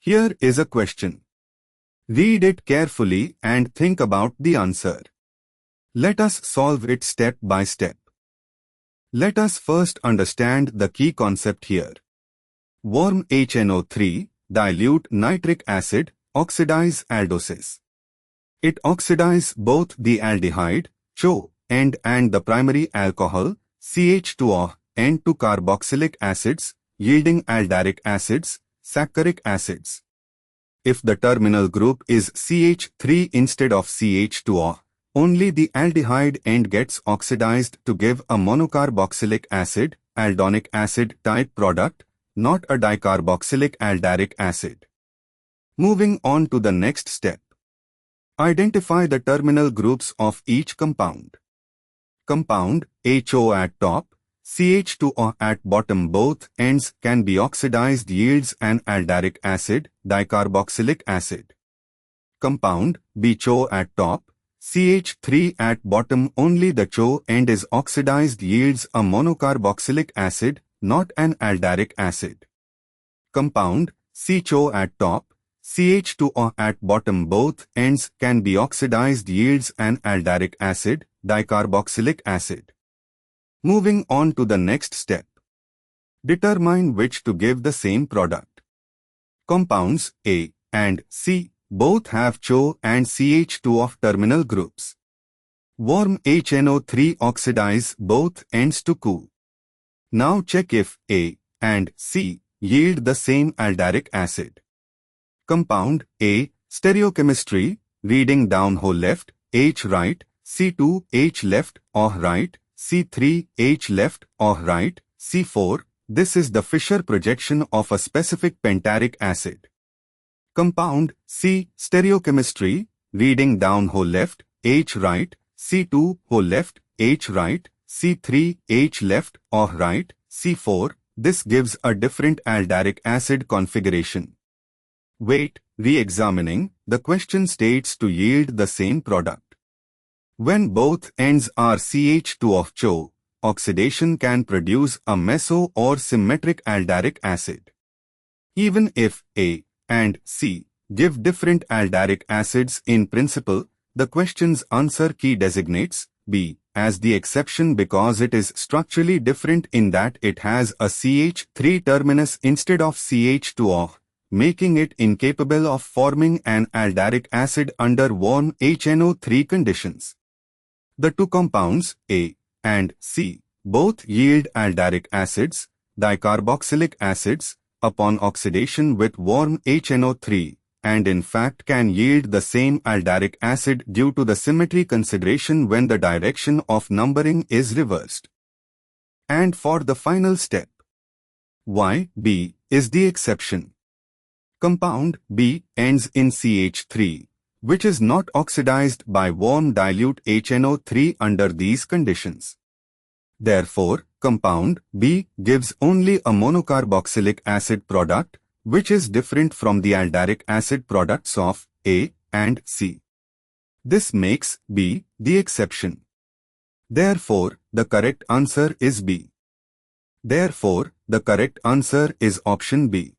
Here is a question. Read it carefully and think about the answer. Let us solve it step by step. Let us first understand the key concept here. Warm HNO3, dilute nitric acid, oxidize aldoses. It oxidizes both the aldehyde, ChO, and the primary alcohol, CH2O, and to carboxylic acids, yielding aldaric acids, saccharic acids. If the terminal group is CH3 instead of CH2O, only the aldehyde end gets oxidized to give a monocarboxylic acid, aldonic acid type product, not a dicarboxylic aldaric acid. Moving on to the next step. Identify the terminal groups of each compound. Compound HO at top, CH2O at bottom. Both ends can be oxidized, yields an aldaric acid, dicarboxylic acid. Compound BCHO at top, CH3 at bottom. Only the CHO end is oxidized, yields a monocarboxylic acid, not an aldaric acid. Compound CHO at top, CH2O at bottom. Both ends can be oxidized, yields an aldaric acid, dicarboxylic acid. Moving on to the next step. Determine which to give the same product. Compounds A and C both have CHO and CH2 of terminal groups. Warm HNO3 oxidize both ends to CHO. Now check if A and C yield the same aldaric acid. Compound A, stereochemistry, reading down whole left, H right, C2 H left or right, C3 H left or right, C4, this is the Fischer projection of a specific pentaric acid. Compound C, stereochemistry, reading down whole left, H right, C2 whole left, H right, C3 H left or right, C4, this gives a different aldaric acid configuration. Wait, re-examining, the question states to yield the same product. When both ends are CH2 of CHO, oxidation can produce a meso or symmetric aldaric acid. Even if A and C give different aldaric acids in principle, the question's answer key designates B as the exception because it is structurally different in that it has a CH3 terminus instead of CH2O, making it incapable of forming an aldaric acid under warm HNO3 conditions. The two compounds A and C both yield aldaric acids, dicarboxylic acids, upon oxidation with warm HNO3, and in fact can yield the same aldaric acid due to the symmetry consideration when the direction of numbering is reversed. And for the final step, why B is the exception. Compound B ends in CH3, which is not oxidized by warm dilute HNO3 under these conditions. Therefore, compound B gives only a monocarboxylic acid product, which is different from the aldaric acid products of A and C. This makes B the exception. Therefore, the correct answer is B. Therefore, the correct answer is option B.